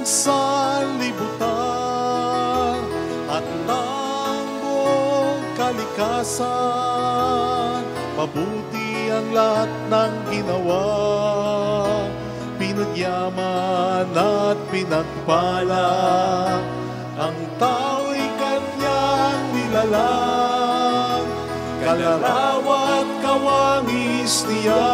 sanlibutan at ng buong kalikasan. Mabuti ang lahat ng ginawa, pinagyaman at pinagpala. Ang tao'y kanyang nilalang, kalaraw at kawangis niya.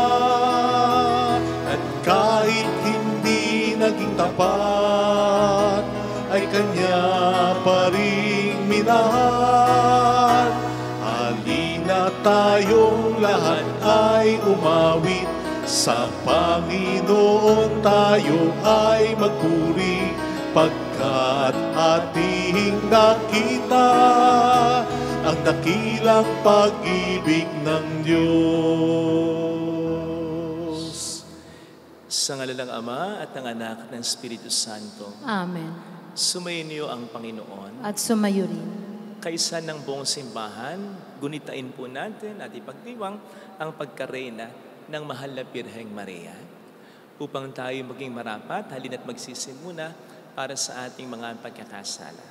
At kahit hindi naging tapat, ay kanya pa ring minahal. Halina tayong lahat ay umawit, sa Panginoon tayo ay magpuri, pagkat ating nakita ang dakilang pag-ibig ng Diyos. Sa ngalan ng Ama at ng Anak at ng Espiritu Santo. Amen. Sumainyo ang Panginoon. At sumayo rin. Kaisa ng buong simbahan, gunitain po natin at ipagdiwang ang pagkareyna ng mahal na Birheng Maria. Upang tayo maging marapat, halina't magsisimuna para sa ating mga pagkakasala.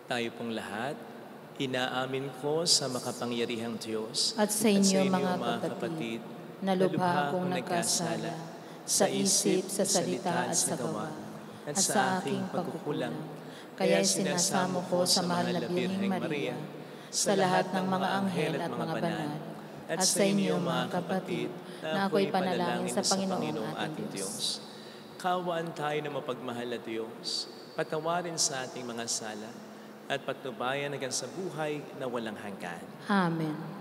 Tayo pong lahat, inaamin ko sa makapangyarihang Diyos at sa inyo mga kapatid, na lubha akong nagkasala sa isip, sa salita at sa gawa, at sa aking pagkukulang. Kaya sinasamo ko sa mahal na Birheng Maria, sa lahat ng mga anghel at mga banal, at sa inyo mga kapatid, na ako'y panalangin sa Panginoong ating Diyos. Kaawaan tayo na mapagmahal na Diyos, patawarin sa ating mga sala, at patnubayan hanggang sa buhay na walang hanggan. Amen.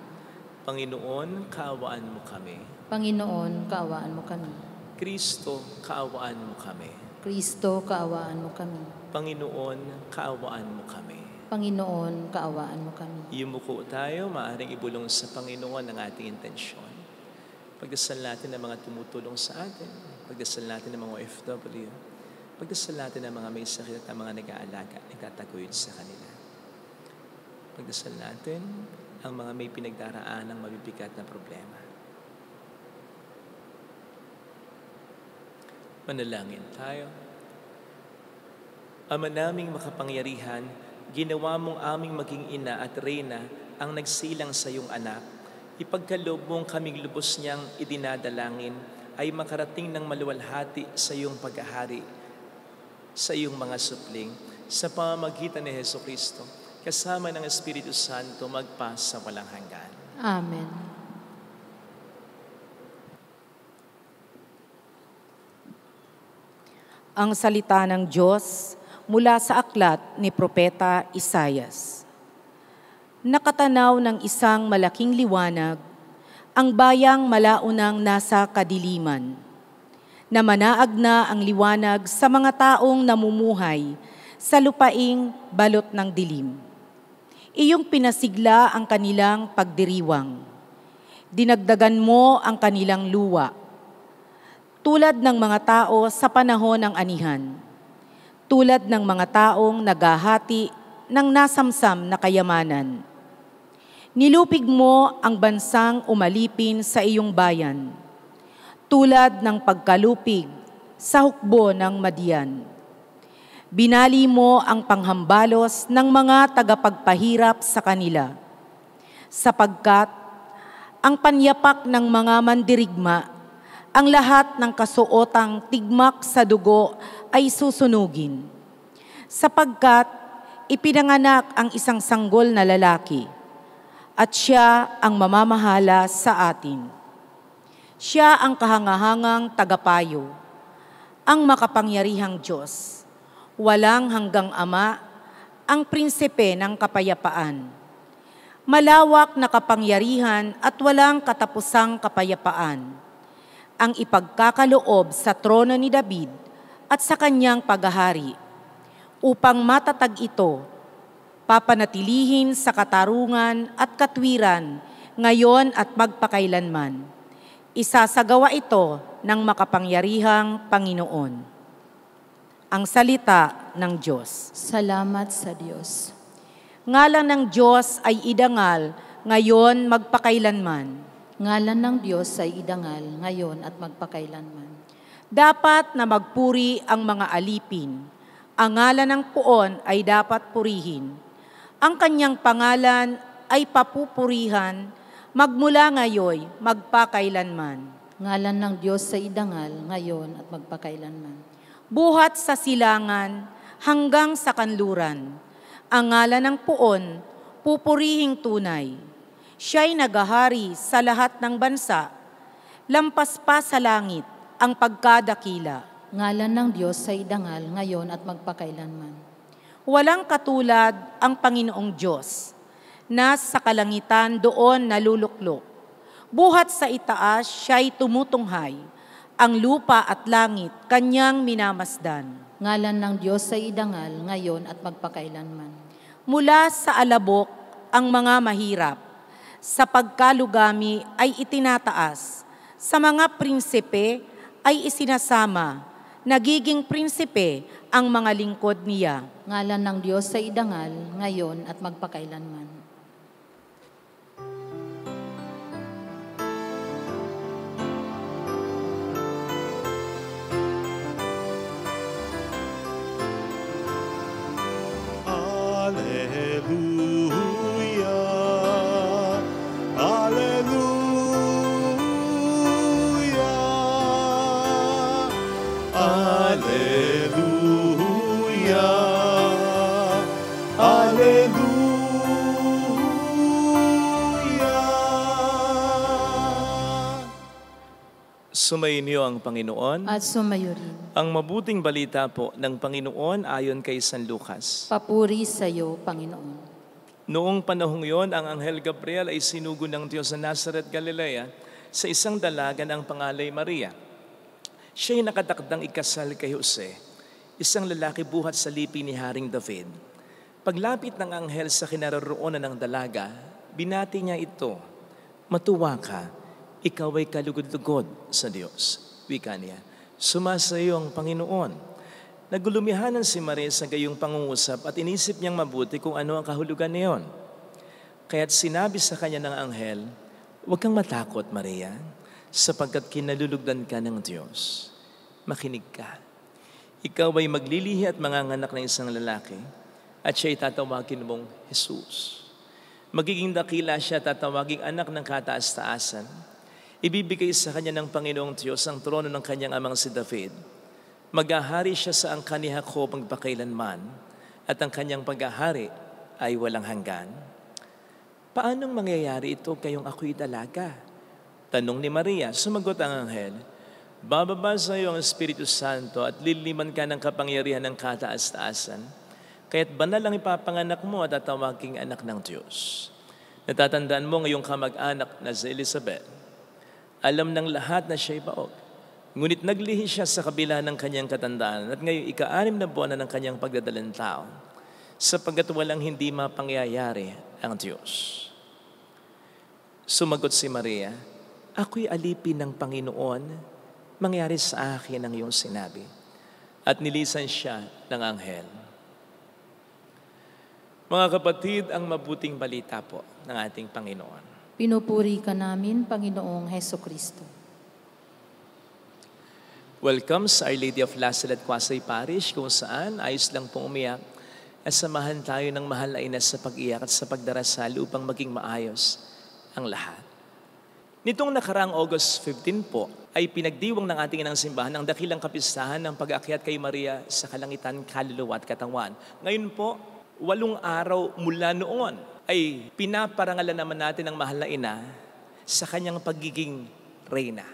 Panginoon, kaawaan mo kami. Panginoon, kaawaan mo kami. Kristo, kaawaan mo kami. Kristo, kaawaan mo kami. Panginoon, kaawaan mo kami. Panginoon, kaawaan mo kami. Yumuko tayo, maaaring ibulong sa Panginoon ang ating intensyon. Pagdasal natin ng mga tumutulong sa atin. Pagdasal natin ng mga OFW. Pagdasal natin ng mga may sakit at mga nag-aalaga, nagtataguyod sa kanila. Pagdasal natin ang mga may pinagdaraan ng mabibigat na problema. Manalangin tayo. Ama naming makapangyarihan, ginawa mong aming maging ina at reyna ang nagsilang sa iyong anak. Ipagkaloob mong kaming lubos niyang idinadalangin ay makarating ng maluwalhati sa iyong paghahari, sa iyong mga supling, sa pamamagitan ni Jesucristo, kasama ng Espiritu Santo, magpa sa walang hanggan. Amen. Ang salita ng Diyos mula sa aklat ni Propeta Isaias. Nakatanaw ng isang malaking liwanag, ang bayang malaunang nasa kadiliman. Namanaag na ang liwanag sa mga taong namumuhay sa lupaing balot ng dilim. Iyong pinasigla ang kanilang pagdiriwang. Dinagdagan mo ang kanilang luwa. Tulad ng mga tao sa panahon ng anihan. Tulad ng mga taong naghahati ng nasamsam na kayamanan. Nilupig mo ang bansang umalipin sa iyong bayan, tulad ng pagkalupig sa hukbo ng Madian. Binali mo ang panghambalos ng mga tagapagpahirap sa kanila, sapagkat ang panyapak ng mga mandirigma, ang lahat ng kasuotang tigmak sa dugo ay susunugin, sapagkat ipinanganak ang isang sanggol na lalaki, at siya ang mamamahala sa atin. Siya ang kahangahangang tagapayo, ang makapangyarihang Diyos, walang hanggang Ama, ang prinsipe ng kapayapaan. Malawak na kapangyarihan at walang katapusang kapayapaan, ang ipagkakaloob sa trono ni David at sa kanyang paghahari, upang matatag ito, papanatilihin sa katarungan at katwiran ngayon at magpakailanman. Isasagawa ito ng makapangyarihang Panginoon. Ang salita ng Diyos. Salamat sa Diyos. Ngalan ng Diyos ay idangal ngayon magpakailanman. Ngalan ng Diyos ay idangal ngayon at magpakailanman. Dapat na magpuri ang mga alipin. Ang ngalan ng Poon ay dapat purihin. Ang kanyang pangalan ay papupurihan magmula ngayon, magpakailanman. Ngalan ng Diyos sa idangal, ngayon at magpakailanman. Buhat sa silangan hanggang sa kanluran. Ang ngalan ng Poon, pupurihing tunay. Siya'y nagahari sa lahat ng bansa. Lampas pa sa langit ang pagkadakila. Ngalan ng Diyos sa idangal, ngayon at magpakailanman. Walang katulad ang Panginoong Diyos, na sa kalangitan doon naluluklok. Buhat sa itaas siya'y tumutunghay, ang lupa at langit kanyang minamasdan. Ngalan ng Diyos sa idangal, ngayon at magpakailanman. Mula sa alabok ang mga mahirap, sa pagkalugami ay itinataas, sa mga prinsipe ay isinasama, nagiging prinsipe ang mga lingkod niya. Ngalan ng Diyos sa idangal, ngayon at magpakailanman. Alleluia, Alleluia, Alleluia, Alleluia. Sumainyo ang Panginoon. At sumayo rin. Ang mabuting balita po ng Panginoon ayon kay San Lucas. Papuri sa iyo, Panginoon. Noong panahong yon, ang Anghel Gabriel ay sinugo ng Diyos sa Nazareth, Galilea, sa isang dalaga ng pangalay Maria. Siya'y nakatakdang ikasal kay Jose, isang lalaki buhat sa lipi ni Haring David. Paglapit ng anghel sa kinaroroonan ng dalaga, binati niya ito, "Matuwa ka, ikaw ay kalugod-lugod sa Diyos." Wika niya, "Sumasayo ang Panginoon." Nagulumihanan si Maria sa gayong pangungusap at inisip niyang mabuti kung ano ang kahulugan niyon. Kaya't sinabi sa kanya ng anghel, "Huwag kang matakot, Maria, sapagkat kinalulugdan ka ng Diyos. Makinig ka. Ikaw ay maglilihi at manganganak ng isang lalaki, at siya'y tatawagin mong Jesus. Magiging dakila siya, tatawaging anak ng kataas-taasan. Ibibigay sa kanya ng Panginoong Diyos ang trono ng kanyang amang si David. Maghahari siya sa angkan ni Jacob magpakailanman, at ang kanyang paghahari ay walang hanggan." "Paanong mangyayari ito kayong ako'y dalaga?" tanong ni Maria. Sumagot ang anghel, "Bababa sa iyo ang Espiritu Santo at liliman ka ng kapangyarihan ng kataas-taasan. Kaya't banal ang ipapanganak mo at tatawaging anak ng Diyos. Natatandaan mo ngayong kamag-anak na si Elizabeth. Alam ng lahat na siya'y baog. Ngunit naglihi siya sa kabila ng kanyang katandaan at ngayon ika-6 na buwan na ng kanyang pagdadalang tao, sapagkat walang hindi mapangyayari ang Diyos." Sumagot si Maria, "Ako'y alipin ng Panginoon, mangyari sa akin ang iyong sinabi." At nilisan siya ng anghel. Mga kapatid, ang mabuting balita po ng ating Panginoon. Pinupuri ka namin, Panginoong Heso Kristo. Welcome sa Our Lady of Lazaret, Quasay Parish, kung saan ayos lang pong umiyak at samahan tayo ng mahal na ina sa pag-iyak at sa pagdarasal upang maging maayos ang lahat. Nitong nakaraang August 15 po, ay pinagdiwang ng ating inang simbahan ang dakilang kapistahan ng pag-akyat kay Maria sa kalangitan, kaluluwa at katawan. Ngayon po, 8 araw mula noon, ay pinaparangalan naman natin ang mahal na ina sa kanyang pagiging reyna.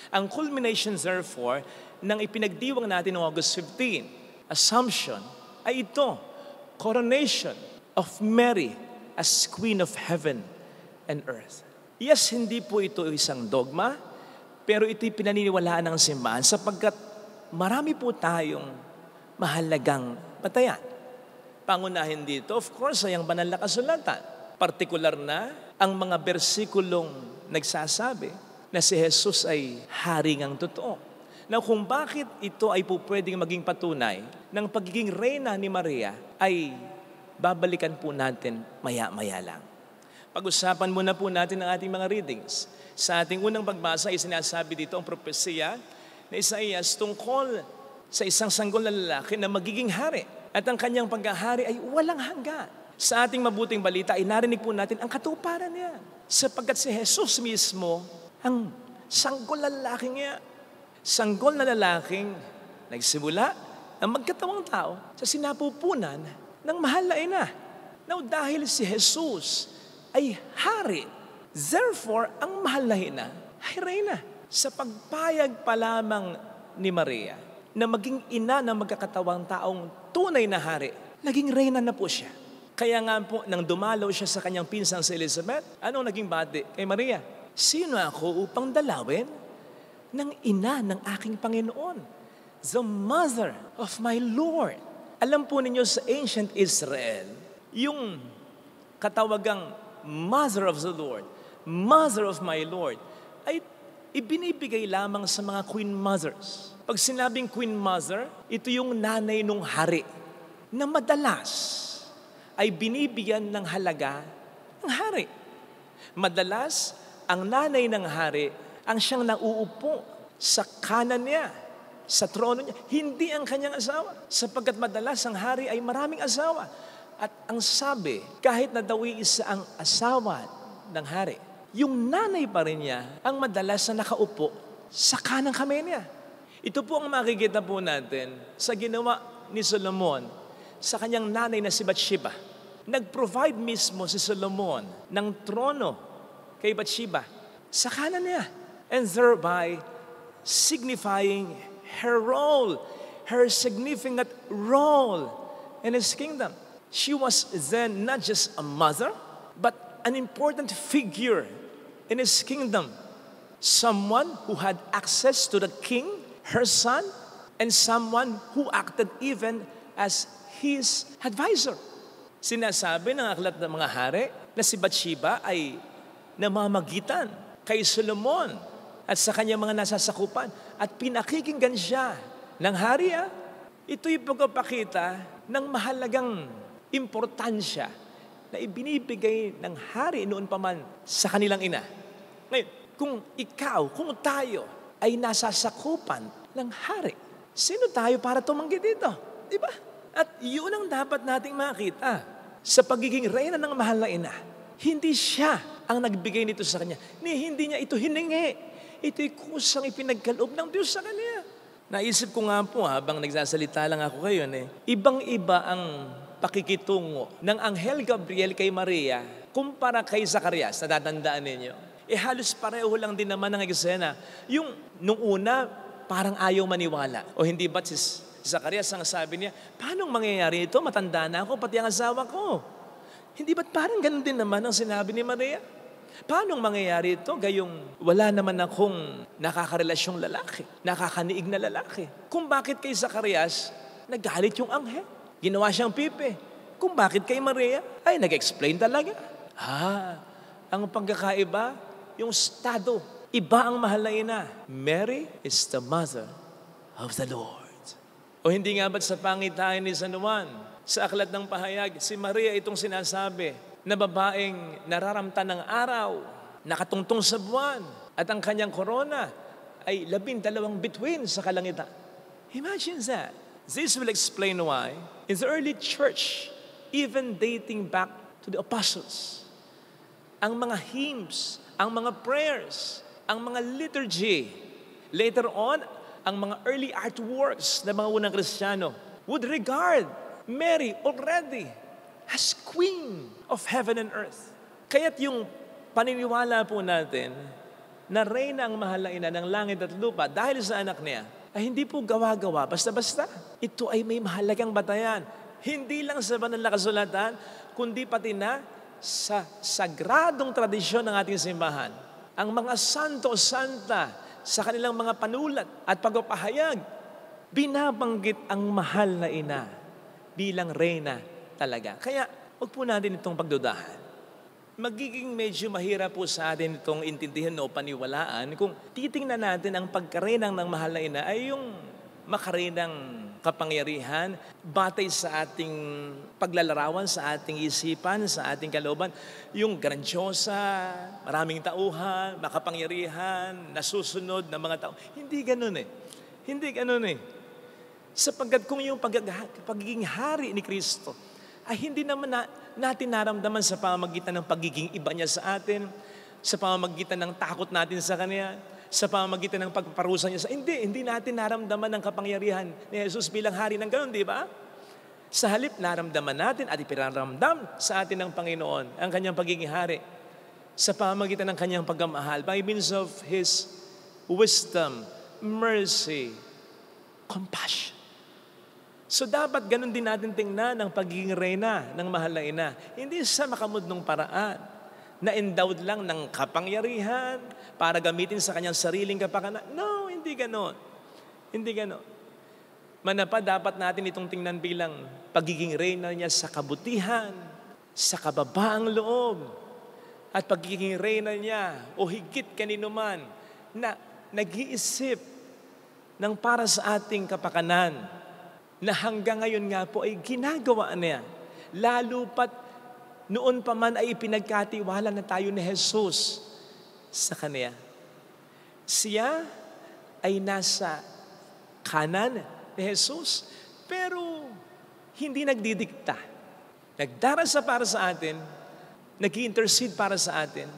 Ang culmination, therefore, ng ipinagdiwang natin noong August 15, Assumption, ay ito, coronation of Mary as Queen of Heaven and Earth. Yes, hindi po ito isang dogma, pero ito'y pinaniniwalaan ng simbahan sapagkat marami po tayong mahalagang batayan. Pangunahin dito, of course, ay ang banal na kasulatan. Partikular na ang mga bersikulong nagsasabi na si Jesus ay hari ngang totoo. Na kung bakit ito ay po pwedeng maging patunay ng pagiging reyna ni Maria ay babalikan po natin maya-maya lang. Pag-usapan muna po natin ang ating mga readings. Sa ating unang pagbasa ay sinasabi dito ang propesiya na Isaías tungkol sa isang sanggol na lalaki na magiging hari. At ang kanyang pagkahari ay walang hanggan. Sa ating mabuting balita ay narinig po natin ang katuparan niya. Sapagkat si Jesus mismo, ang sanggol na lalaking niya, sanggol na lalaking nagsimula ang magkatawang tao sa sinapupunan ng mahal na ina. Now, dahil si Jesus ay hari, therefore, ang mahal na ina ay reyna. Sa pagpayag pa lamang ni Maria na maging ina ng magkakatawang taong tunay na hari, naging reyna na po siya. Kaya nga po, nang dumalaw siya sa kanyang pinsang si Elizabeth, anong naging bati kay Maria? Sino ako upang dalawin ng ina ng aking Panginoon? The mother of my Lord. Alam po ninyo sa ancient Israel, yung katawagang mother of the Lord, mother of my Lord, ay ibinibigay lamang sa mga queen mothers. Pag sinabing queen mother, ito yung nanay nung hari na madalas ay binibigyan ng halaga ng hari. Madalas, ang nanay ng hari ang siyang nauupo sa kanan niya, sa trono niya, hindi ang kanyang asawa. Sapagkat madalas ang hari ay maraming asawa. At ang sabi, kahit na daw isa ang asawa ng hari, yung nanay pa rin niya ang madalas na nakaupo sa kanang kamay niya. Ito po ang makikita po natin sa ginawa ni Solomon sa kanyang nanay na si Bathsheba. Nag-provide mismo si Solomon ng trono kay Bathsheba sa kanan niya. And thereby signifying her role, her significant role in his kingdom. She was then not just a mother, but an important figure in his kingdom. Someone who had access to the king, her son, and someone who acted even as his advisor. Sinasabi ng aklat ng mga hari na si Bathsheba ay namamagitan kay Solomon at sa kanyang mga nasasakupan at pinakikinggan siya ng hari. Ito'y pagpapakita ng mahalagang importansya na ibinibigay ng hari noon pa man sa kanilang ina. Ngayon, kung ikaw, kung tayo ay nasasakupan ng hari, sino tayo para tumanggi dito? Di ba? At yun ang dapat nating makita sa pagiging reyna ng mahal na ina. Hindi siya ang nagbigay nito sa kanya. Hindi niya ito hiningi. Ito'y kusang ipinagkaloob ng Diyos sa kanya. Naisip ko nga po habang nagsasalita lang ako ngayon, ibang-iba ang pakikitungo ng Anghel Gabriel kay Maria kumpara kay Zacarias, natatandaan ninyo. Halos pareho lang din naman ang eksena. Yung nung una, parang ayaw maniwala. O hindi ba't si Zacarias ang sabi niya, paano mangyayari ito? Matanda na ako, pati ang asawa ko. Hindi ba't parang ganun din naman ang sinabi ni Maria? Paano mangyayari ito? Gayong wala naman akong nakakarelasyong lalaki, nakakaniig na lalaki. Kung bakit kay Zacarias, nagalit yung anghel. Ginawa siyang pipi. Kung bakit kay Maria, ay nag-explain talaga. Ang pagkakaiba, yung estado. Iba ang mahal na ina. Mary is the mother of the Lord. O hindi nga ba't sa pangitain ni San Juan, sa aklat ng pahayag, si Maria itong sinasabi na babaeng nararamtan ng araw, nakatungtong sa buwan, at ang kanyang korona ay 12 bituin sa kalangitan. Imagine that. This will explain why in the early church, even dating back to the apostles, ang mga hymns, ang mga prayers, ang mga liturgy, later on, ang mga early artworks ng mga unang Kristiyano would regard Mary already as Queen of heaven and earth. Kaya't yung paniniwala po natin na reyna ang mahal na ina ng langit at lupa dahil sa anak niya, ay hindi po gawa-gawa, basta-basta. Ito ay may mahalagang batayan. Hindi lang sa banal na kasulatan, kundi pati na sa sagradong tradisyon ng ating simbahan. Ang mga santo-santa sa kanilang mga panulat at pagpapahayag, binabanggit ang mahal na ina bilang reyna talaga. Kaya, huwag po natin itong pagdudahan. Magiging medyo mahirap po sa atin itong intindihan o paniwalaan kung titingnan natin ang pagkarenang ng mahal na ina ay yung makarenang kapangyarihan batay sa ating paglalarawan, sa ating isipan, sa ating kalooban. Yung grandiosa, maraming tauhan, makapangyarihan, nasusunod ng mga tao. Hindi ganun Hindi ganun eh. Sapagkat kung yung pagiging hari ni Kristo ay hindi naman natin naramdaman sa pamamagitan ng pagiging iba niya sa atin, sa pamamagitan ng takot natin sa Kanya, sa pamamagitan ng pagpaparusa niya hindi natin naramdaman ng kapangyarihan ni Jesus bilang hari ng ganun, di ba? Sa halip, naramdaman natin at ipinaramdam sa atin ng Panginoon ang Kanyang pagiging hari sa pamamagitan ng Kanyang pagmamahal by means of His wisdom, mercy, compassion. So dapat ganun din natin tingnan ang pagiging reyna ng mahal na ina. Hindi sa makamudnong paraan na endowed lang ng kapangyarihan para gamitin sa kanyang sariling kapakanan. No, hindi ganon. Hindi ganon. Manapa dapat natin itong tingnan bilang pagiging reyna niya sa kabutihan, sa kababaang loob, at pagiging reyna niya o higit kanino man na nag-iisip ng para sa ating kapakanan na hanggang ngayon nga po ay ginagawa niya. Lalo pat noon pa man ay ipinagkatiwala na tayo ni Jesus sa Kanya. Siya ay nasa kanan ni Jesus, pero hindi nagdidikta. Nagdarasa para sa atin, nag-intercede para sa atin,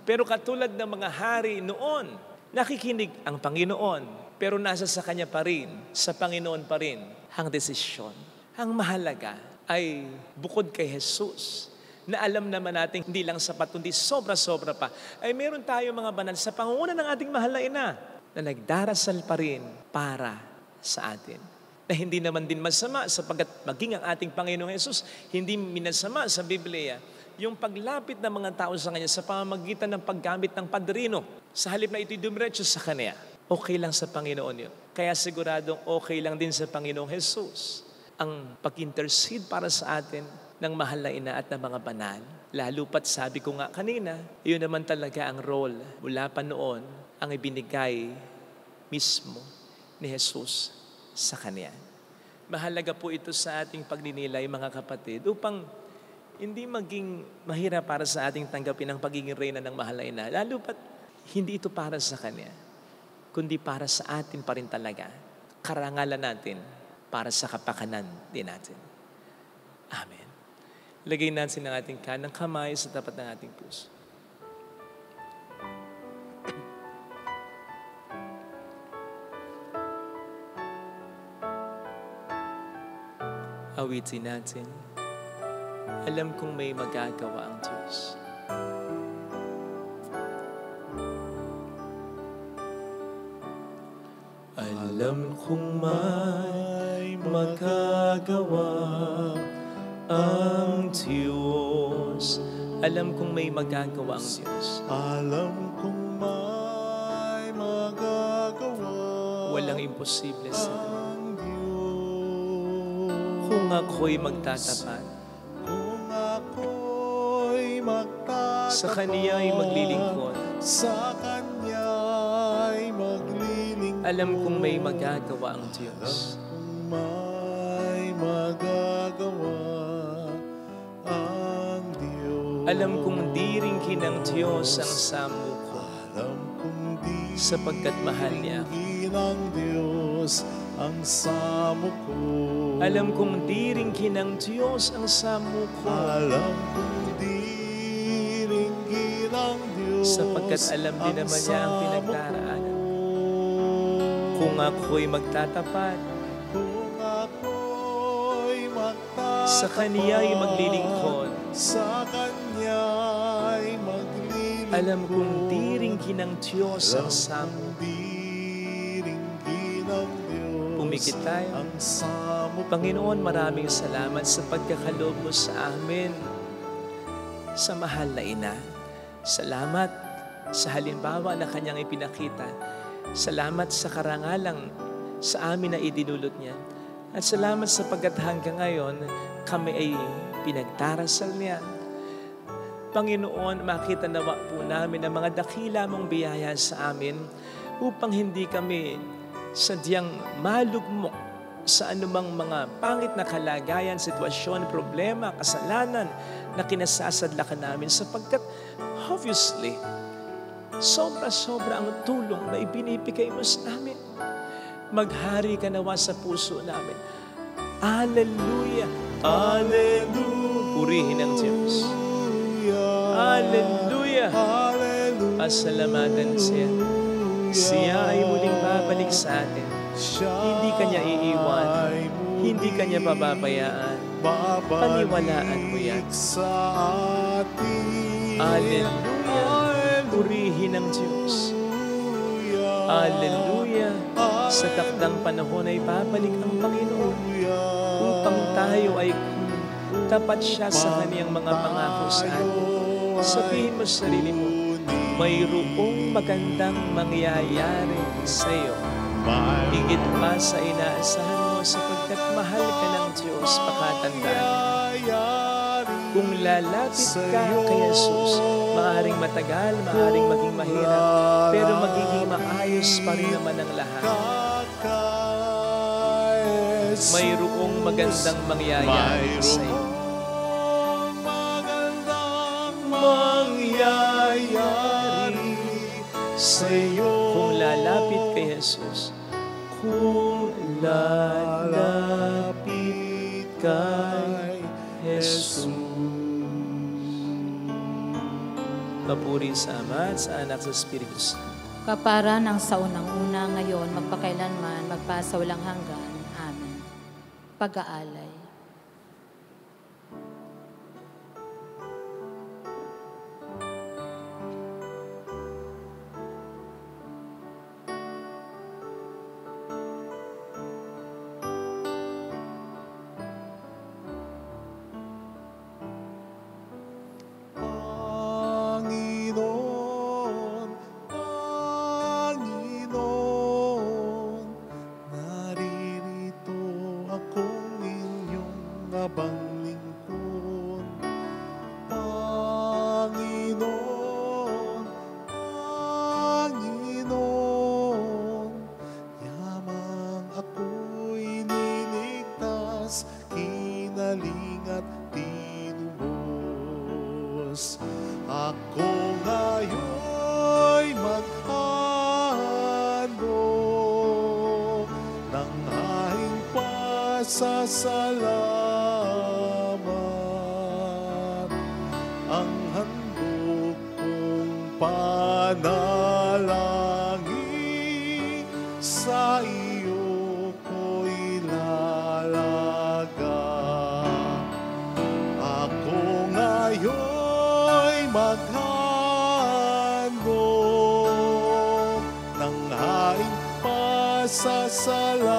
pero katulad ng mga hari noon, nakikinig ang Panginoon, pero nasa sa Kanya pa rin, sa Panginoon pa rin, ang desisyon. Ang mahalaga ay bukod kay Jesus, na alam naman natin hindi lang sapat, kundi sobra-sobra pa, ay meron tayo mga banal sa pangunguna ng ating mahal na ina na nagdarasal pa rin para sa atin. Na hindi naman din masama sapagkat maging ang ating Panginoong Jesus, hindi minasama sa Biblia yung paglapit ng mga tao sa Kanya sa pamamagitan ng paggamit ng padrino. Sa halip na ito'y dumiretso sa Kanya, okay lang sa Panginoon yun. Kaya siguradong okay lang din sa Panginoong Jesus ang pag-intercede para sa atin ng mahal na ina at ng mga banal. Lalo pat sabi ko nga kanina, yun naman talaga ang role mula pa noon ang ibinigay mismo ni Jesus sa Kanya. Mahalaga po ito sa ating pagninilay, mga kapatid, upang hindi maging mahirap para sa ating tanggapin ang pagiging reyna ng mahal na ina. Lalo pat hindi ito para sa Kanya, kundi para sa atin pa rin talaga. Karangalan natin para sa kapakanan din natin. Amen. Lagay natin ang ating kanang kamay sa tapat ng ating puso. Awitin natin. Alam kong may magagawa ang Diyos. Alam kong may magagawa ang Diyos. Alam kong may magagawa ang Diyos. Alam kong may magagawa Walang imposible sa Kanya. ang Diyos. Kung ako'y magtatapat, Kung ako'y magtatapat sa Kaniya'y maglilingkod, sa Kanya'y maglilingkod. alam kong may magagawa ang Diyos. Kung may magagawa ang Diyos. Alam kong di rin kinang Diyos ang samo ko, Alam kong di sapagkat mahal niya ako. ng Diyos ang samo ko. Alam kong di rin kinang Diyos ang samo ko, Alam kong di rin ng Diyos sapagkat alam din naman niya ang samo pinagdaraanan. ko. Kung ako'y magtatapat, Kung ako'y magtatapat sa Kaniya'y maglilingkod, sa Kanya'y maglilingkod. alam kong di rin kinang Diyos ang samo. Pumikit tayo. Ang samo ko. Panginoon, maraming salamat sa pagkakaloob mo sa amin, sa mahal na ina. Salamat sa halimbawa na kanyang ipinakita. Salamat sa karangalang sa amin na idinulot niya. At salamat sa pagkat hanggang ngayon, kami ay pinagdarasal niya. Panginoon, makita nawa po namin ang mga dakila mong biyaya sa amin upang hindi kami sadyang malugmok sa anumang mga pangit na kalagayan, sitwasyon, problema, kasalanan na kinasasadlakan namin sapagkat obviously, sobra-sobra ang tulong na ibinibigay mo sa amin. Maghari ka nawa sa puso namin. Hallelujah! Hallelujah. Purihin ang Diyos. Hallelujah! Pasalamatan siya. Siya ay muling babalik sa atin. Hindi kanya iiwan. Hindi kanya pababayaan. Paniwalaan mo yan. Hallelujah! Purihin ang Diyos. Hallelujah! Sa takdang panahon ay babalik ang Panginoon upang tayo ay tapat siya sa kaniyang mga pangako sa atin. Sabihin mo sa sarili mo, mayroong magandang mangyayari sa iyo. Higit pa sa inaasahan mo sapagkat mahal ka ng Diyos, pakatandaan. Kung lalapit ka kay Jesus, maaaring matagal, maaaring maging mahirap, pero magiging maayos pa rin naman ang lahat. Mayroong magandang mangyayari sa iyo. Mangyayari sa iyo. Kung lalapit kay Jesus, kung lalapit kay Jesus. Papuri sa Ama, sa Anak, sa Espiritu Santo. Kapara ng sa unang-una ngayon, magpakailanman, magpasawalang hanggan. Amen. Pag-aalay. Ako ngayon'y maghandog ng aking pasasalamat. Ang handog kong panalangin sa iyo ko'y lalaga. Ako ngayon maghandog ng aking pasasalamat.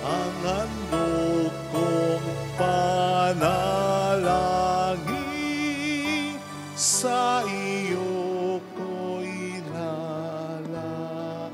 Ang handog kong panalangin sa iyo ko'y lalaga.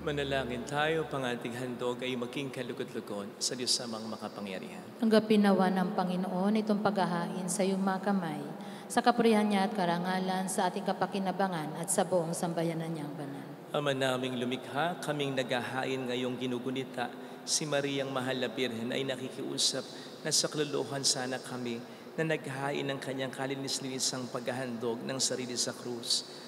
Manalangin tayo, pang ating handog ay maging kalugod-lugod sa Diyos amang makapangyarihan. Tanggapin nawa ng Panginoon itong paghahain sa iyong mga kamay, sa kapurihan niya at karangalan sa ating kapakinabangan at sa buong sambayanan niyang banal. Ama naming lumikha, kaming naghahain ngayong ginugunita, si Mariang Mahal na Birhen ay nakikiusap na saklolohan sana kami na naghahain ng kanyang kalinis-linisang paghahandog ng sarili sa krus.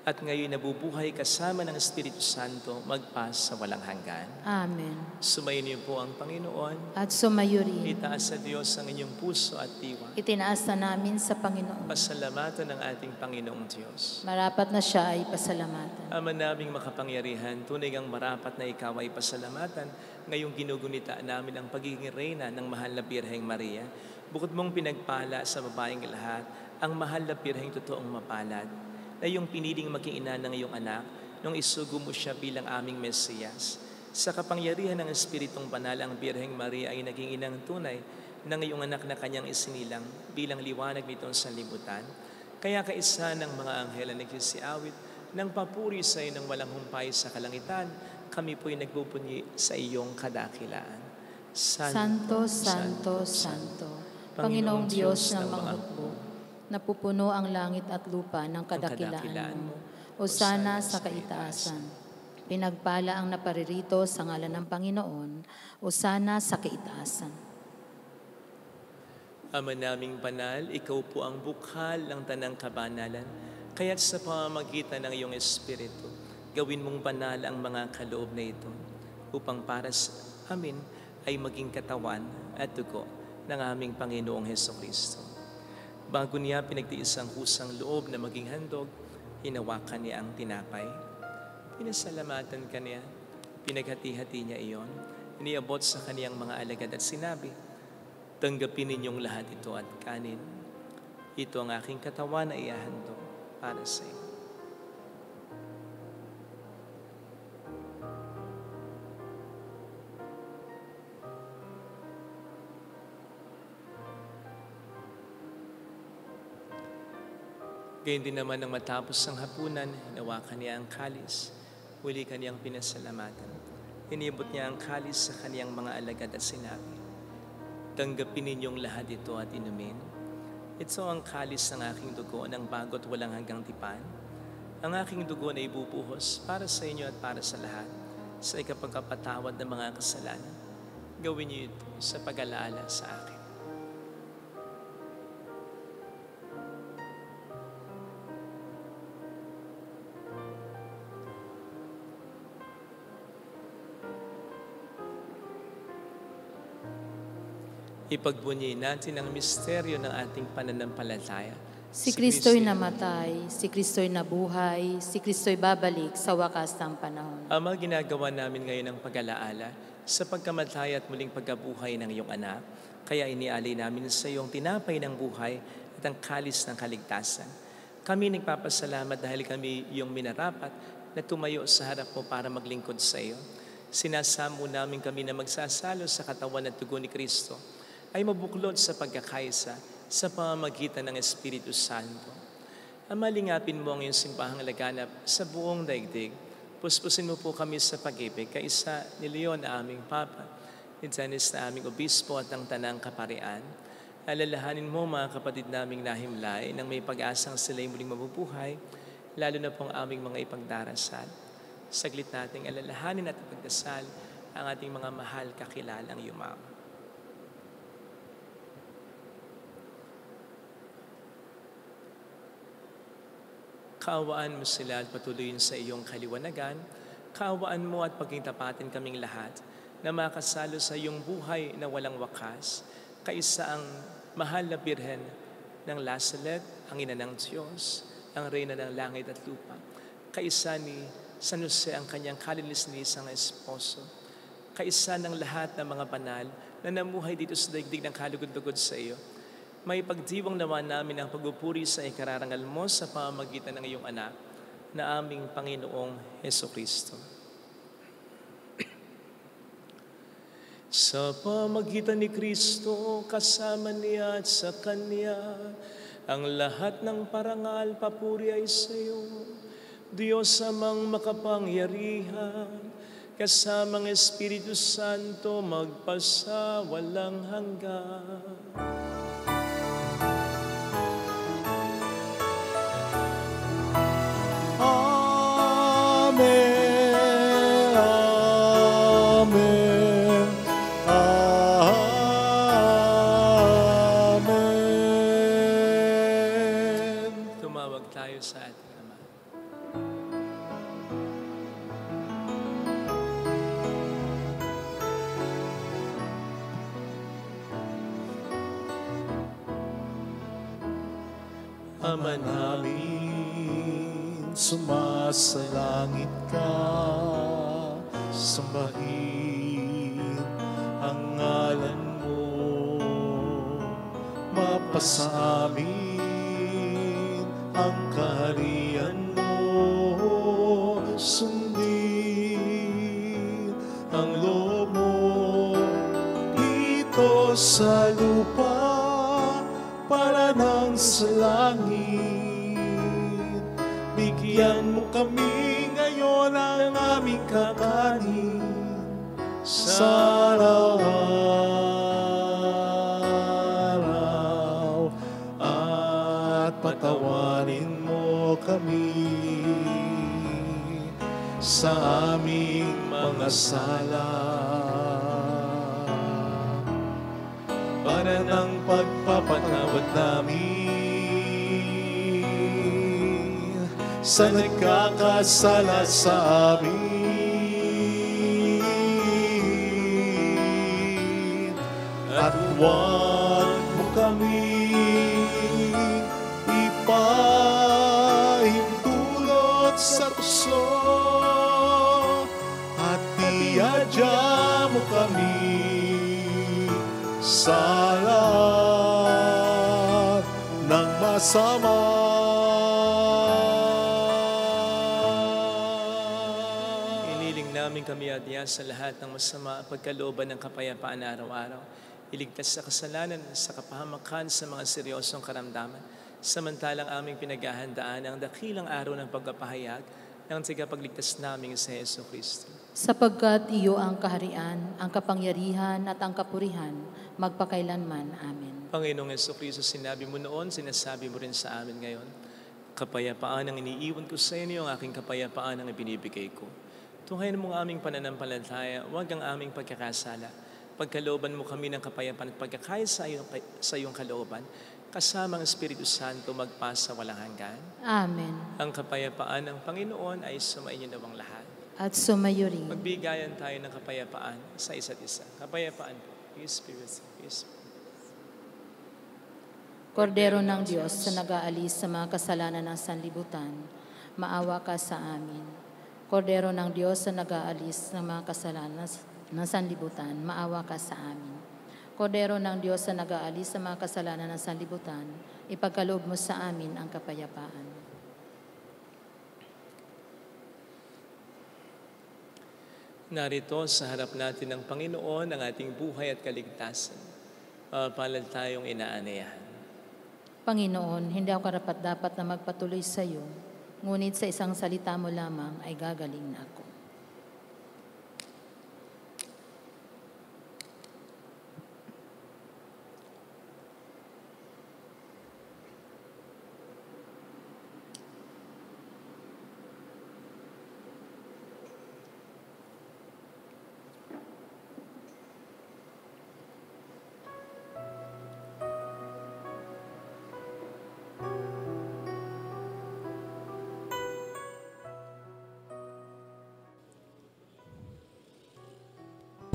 At ngayon nabubuhay kasama ng Espiritu Santo magpas sa walang hanggan. Amen. Sumayin niyo po ang Panginoon. At sumayo rin. Itaas sa Diyos ang inyong puso at diwa. Itinaas na namin sa Panginoon. Pasalamatan ng ating Panginoong Diyos. Marapat na siya ay pasalamatan. Ama naming makapangyarihan, tunay ang marapat na ikaw ay pasalamatan. Ngayong ginugunita namin ang pagiging reyna ng Mahal na Birheng Maria. Bukod mong pinagpala sa babaeng lahat, ang Mahal na Birheng totoong mapalad, na iyong piniling maging ina ng iyong anak nung isugo mo siya bilang aming Mesiyas. Sa kapangyarihan ng Espiritong Banal, ang Birheng Maria ay naging inang tunay ng iyong anak na kanyang isinilang bilang liwanag nitong sanlibutan. Kaya kaisa ng mga anghel na nagsisiawit ng papuri sa iyo ng walang humpay sa kalangitan, kami po'y nagbubunyi sa iyong kadakilaan. Santo, Santo, Santo, Panginoong Diyos ng mga hukbo, napupuno ang langit at lupa ng kadakilaan mo. Hosana sa kaitaasan. Pinagpala ang naparirito sa ngalan ng Panginoon. Hosana sa kaitaasan. Ama naming banal, ikaw po ang bukhal ng tanang kabanalan, kaya't sa pamamagitan ng iyong Espiritu, gawin mong banal ang mga kaloob na ito, upang para sa amin ay maging katawan at dugo ng aming Panginoong Hesukristo. Bago niya pinagtiis ang kusang loob na maging handog, hinawakan niya ang tinapay. Pinasalamatan ka niya, pinaghati-hati niya iyon, iniabot sa kaniyang mga alagad at sinabi, tanggapin ninyong lahat ito at kanin. Ito ang aking katawan na ihahandog para sa iyo. Gayun din naman nang matapos ang hapunan, hinawakan niya ang kalis, muli kaniyang pinasalamatan. Inibot niya ang kalis sa kaniyang mga alagad at sinabi, tanggapin ninyong lahat ito at inumin. Ito ang kalis ng aking dugo ng bago't walang hanggang tipan. Ang aking dugo na ibubuhos para sa inyo at para sa lahat, sa ikapagkapatawad ng mga kasalanan. Gawin niyo ito sa pag-alaala sa akin. Ipagbunyi natin ang misteryo ng ating pananampalataya. Si Kristo'y namatay, si Kristo'y nabuhay, si Kristo'y babalik sa wakas ng panahon. Ama, ginagawa namin ngayon ang pag-alaala sa pagkamatay at muling pagkabuhay ng iyong anak. Kaya inialay namin sa iyong tinapay ng buhay at ang kalis ng kaligtasan. Kami nagpapasalamat dahil kami iyong minarapat na tumayo sa harap mo para maglingkod sa iyo. Sinasamo namin kami na magsasalo sa katawan at tugon ni Kristo ay mabuklod sa pagkakaisa sa pamamagitan ng Espiritu Santo. Amalingapin mo ang iyong simbahang laganap sa buong daigdig. Puspusin mo po kami sa pag-ibig, kaisa ni Leon na aming Papa, ni Dennis na aming Obispo at ng Tanang Kaparian. Alalahanin mo mga kapatid naming nahimlay nang may pag-asang sila'y muling mabubuhay, lalo na pong aming mga ipagdarasal. Saglit nating alalahanin at ipagdasal ang ating mga mahal kakilalang yumaong. Kaawaan mo sila at patuloyin sa iyong kaliwanagan. Kaawaan mo at pagkitapatin kaming lahat na makasalo sa iyong buhay na walang wakas, kaisa ang mahal na Birhen ng Lazaret, ang Ina ng Diyos, ang Reyna ng Langit at Lupa, kaisa ni San Jose, ang kanyang kalinilisang esposo, kaisa ng lahat ng mga banal na namuhay dito sa daigdig ng kalugod-lugod sa iyo. May pagdiwang naman namin ang pagpupuri sa ikararangal mo sa pamamagitan ng iyong anak na aming Panginoong Hesukristo. Sa pamamagitan ni Kristo, kasama niya at sa Kanya, ang lahat ng parangal papuri ay sa iyo, Diyos amang makapangyarihan, kasamang Espiritu Santo magpasa walang hanggan. Amen, Amen, Amen. Tumawag tayo sa ating Ama. Ama namin, sumasalangit ka, sambahin ang ngalan mo, mapasa amin ang kaharian mo, sundin ang loob mo dito sa lupa para nang sa langit. Bigyan mo kami ngayon ng aming kakanin sa araw-araw, at patawarin mo kami sa aming mga sala, para ng pagpapatawad namin sa nagkakasala sa amin. At huwag mo kami ipahintulot sa tusok at iadya mo kami sa lahat ng masama. Iniling namin kami adya sa lahat ng masama at pagkalooban ng kapayapaan araw-araw. Iligtas sa kasalanan, sa kapahamakan, sa mga seryosong karamdaman. Samantalang aming pinaghahandaan ang dakilang araw ng pagpapahayag ng tagapagligtas namin sa Hesus Kristo. Sapagkat iyo ang kaharian, ang kapangyarihan at ang kapurihan, magpakailanman. Amen. Panginoong Hesus Kristo, sinabi mo noon, sinasabi mo rin sa amin ngayon, kapayapaan ang iniiwan ko sa inyo, ang aking kapayapaan ang ibinibigay ko. Tunghayan mong aming pananampalataya, huwag ang aming pagkakasala. Pagkalooban mo kami ng kapayapaan at pagkakaya sa iyong kalooban, kasama ang Espiritu Santo magpasa walang hanggan. Amen. Ang kapayapaan ng Panginoon ay sumainyo nawang lahat. At sumayo rin. Magbigayan tayo ng kapayapaan sa isa't isa. Kapayapaan po. Peace be with you. Peace. Kordero ng Diyos sa nag-aalis sa mga kasalanan ng sanlibutan, maawa ka sa amin. Kordero ng Diyos sa nag-aalis ng mga kasalanan ng sanlibutan, maawa ka sa amin. Kordero ng Diyos sa nag-aalis sa mga kasalanan ng sanlibutan, ipagkaloob mo sa amin ang kapayapaan. Narito sa harap natin ng Panginoon ang ating buhay at kaligtasan. Palad tayong inaanayahan. Panginoon, hindi ako karapat-dapat na magpatuloy sa iyo, ngunit sa isang salita mo lamang ay gagaling na ako.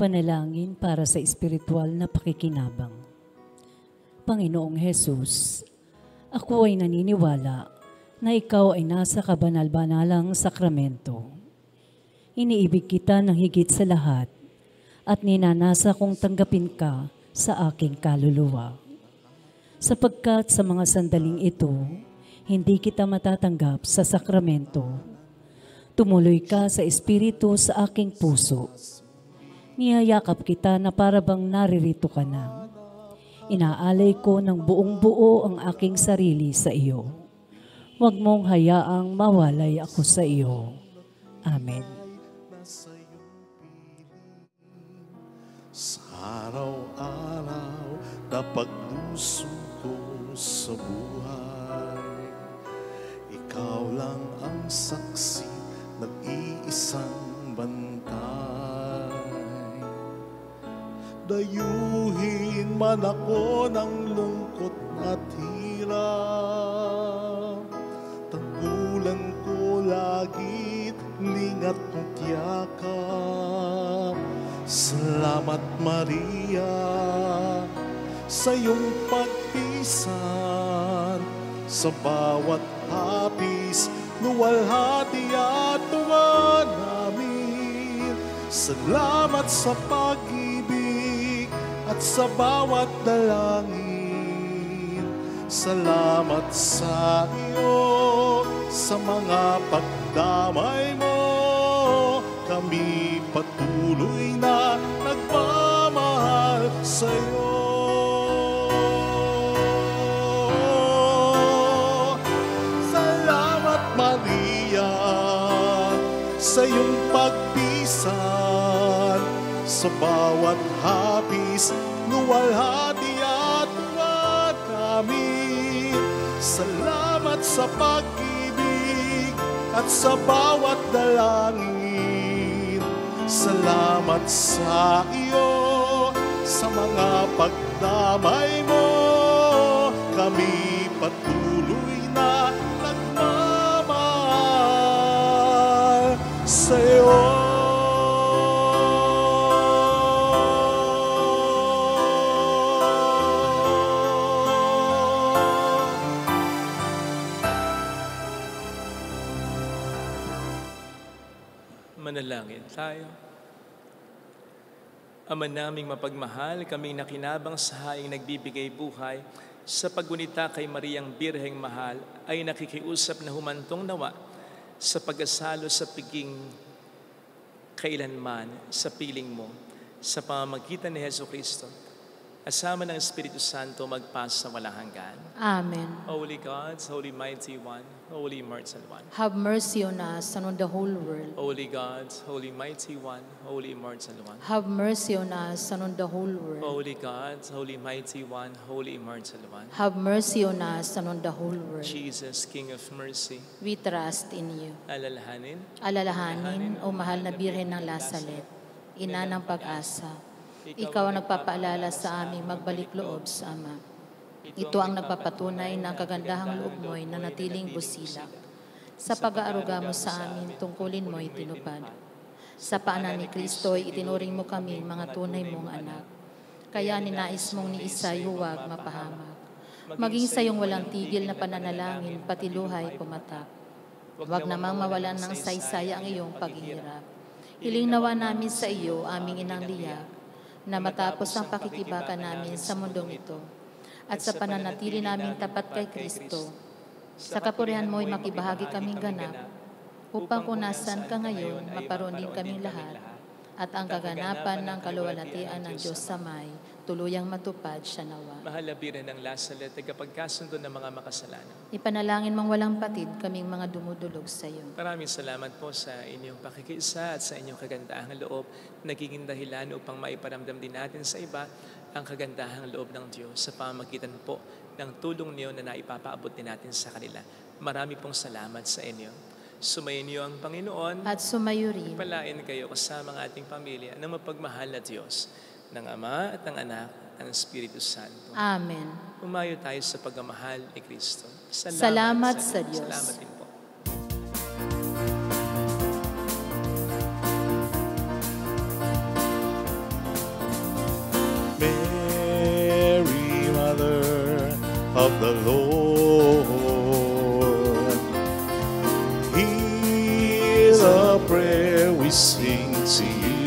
Panalangin para sa espiritual na pakikinabang. Panginoong Hesus, ako ay naniniwala na ikaw ay nasa kabanal-banalang sakramento. Iniibig kita ng higit sa lahat at ninanasa kong tanggapin ka sa aking kaluluwa. Sapagkat sa mga sandaling ito, hindi kita matatanggap sa sakramento. Tumuloy ka sa espiritu sa aking puso. Niyayakap kita na para bang naririto ka na. Inaalay ko ng buong buo ang aking sarili sa iyo. Huwag mong hayaang mawalay ako sa iyo. Amen. Sa araw-araw na pagluso ko sa buhay, ikaw lang ang saksi ng iisang bantay. Dayuhin man ako ng lungkot at hirap, tanggulan ko lagit lingat mong tiyakap. Salamat Maria sa iyong pagpisan, sa bawat hapis, luwalhati at tuwa namin. Salamat sa pag-ibig at sa bawat dalangin. Salamat sa iyo, sa mga pagdamay mo. Kami patuloy na nagmamahal sa iyo. Salamat Maria sa iyong pagpisan, sa bawat hapis, luwalhati at tuwa namin. Salamat sa pag-ibig at sa bawat dalangin. Salamat sa iyo, sa mga pagdamay mo, kami patuloy na nagmamahal sa'yo. Manalangin tayo. Ama naming mapagmahal, kaming nakinabang sa haing nagbibigay buhay, sa paggunita kay Mariang Birheng Mahal, ay nakikiusap na humantong nawa sa pag-asalo sa piging kailanman sa piling mo, sa pamamagitan ni Jesucristo, asama ng Espiritu Santo magpasa sa walang hanggan. Amen. Holy God, Holy Mighty One, Holy Immortal One. Have mercy on us and on the whole world. Holy God, Holy Mighty One, Holy Immortal One. Have mercy on us and on the whole world. Holy God, Holy Mighty One, Holy Immortal One. Have mercy on us and on the whole world. Jesus, King of Mercy, We trust in you. alalahanin, Alalahanin, o mahal na Birhen ng Lasalet, ina ng pag-asa. Ikaw ang nagpapaalala sa aming magbalik loob sa Ama. Ito ang nagpapatunay na ang kagandahang loob mo'y nanatiling busilak. Sa pag-aaruga mo sa amin, tungkulin mo'y tinupad. Sa paanan ni Kristo ay itinuring mo kami mga tunay mong anak. Kaya ninais mong ni Isay huwag mapahamak. Maging sa iyong walang tigil na pananalangin, pati luhay pumatak. Huwag namang mawalan ng saysay ang iyong paghihirap. Hiling nawa namin sa iyo, aming inang liyak, na matapos ang pakikibaka namin sa mundong ito at sa pananatili naming tapat kay Kristo, sa kapurihan mo'y makibahagi kaming ganap, upang kung nasan ka ngayon, maparoon din kaming lahat, at ang kaganapan ng kaluwalhatian ng Diyos sa may, tuluyang matupad siya nawa. mahal na Birhen ng Lasalet, tagapagkasundo ng mga makasalanan. Ipanalangin mong walang patid kaming mga dumudulog sa iyo. Maraming salamat po sa inyong pakikiisa at sa inyong kagandahang loob, nagiging dahilan upang maiparamdam din natin sa iba ang kagandahang loob ng Diyos sa pamamagitan po ng tulong niyo na naipapaabot din natin sa kanila. Marami pong salamat sa inyo. Sumayin niyo ang Panginoon. At sumayo rin Palain kayo kasama ng ating pamilya ng mapagmahal na Diyos, ng Ama at ng Anak at ng Espiritu Santo. Amen. Umayo tayo sa pagmamahal ni Kristo. Salamat sa Diyos. Salamat din po. Mary, Mother of the Lord, hear the prayer we sing to you.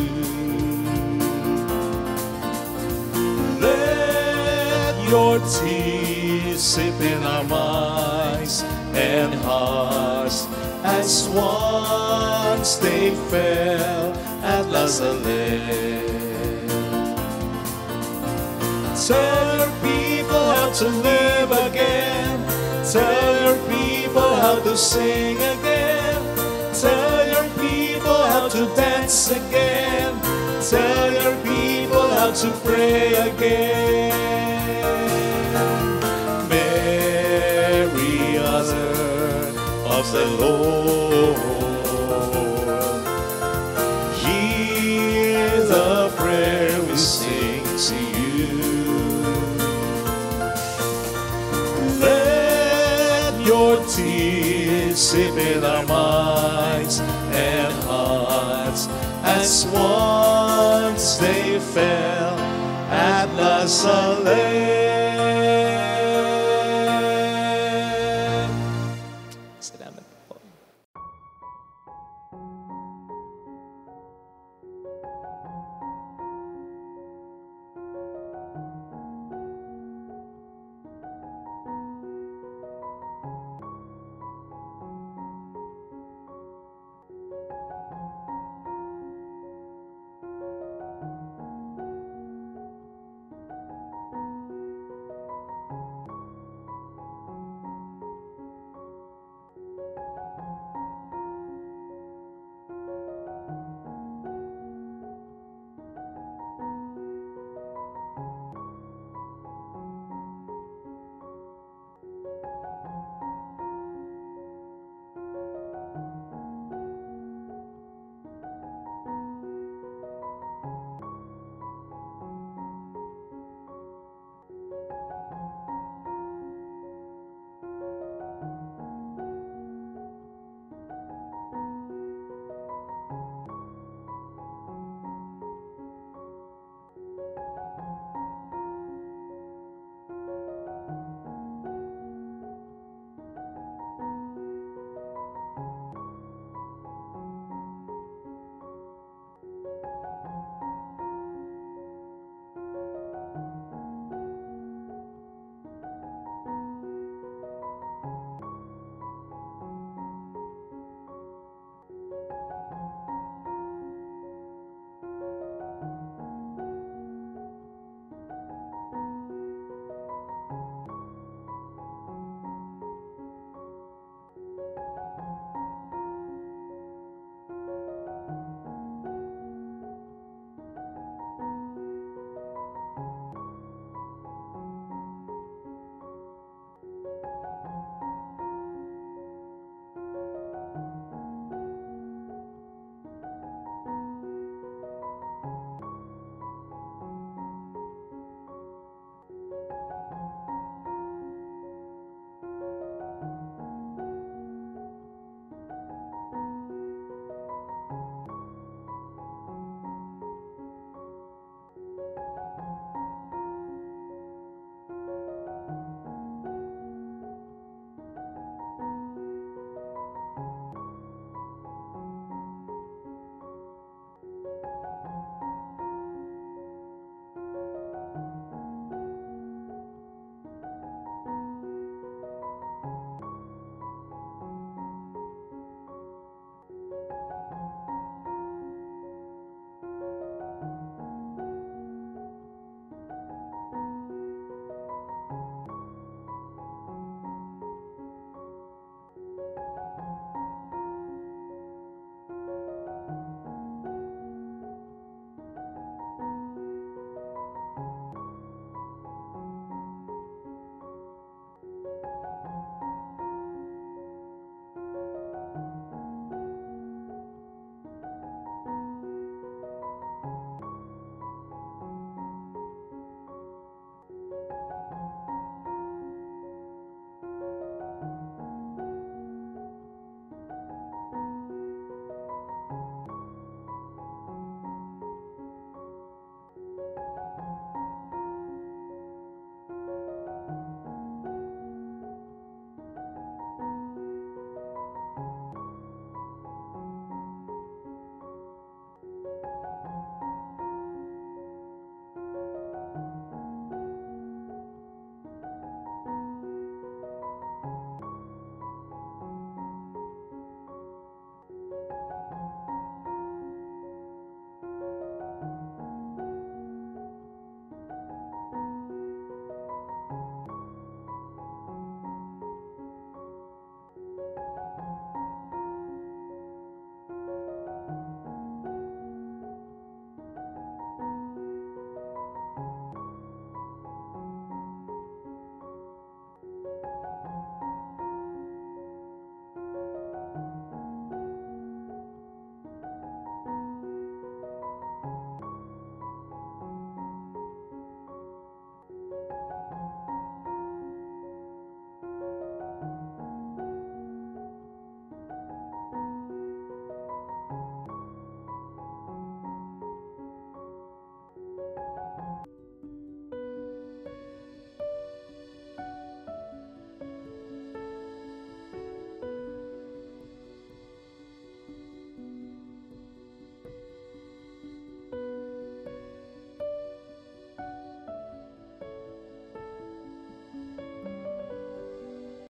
Let your tears sip in our minds and hearts as once they fell at Lazarus. Tell your people how to live again. Tell your people how to sing again. Tell your people how to dance again. Tell your people how to pray again. Mary, Mother of the Lord, hear the prayer we sing to you. Your tears sip in our minds and hearts as once they fell at Lazarus.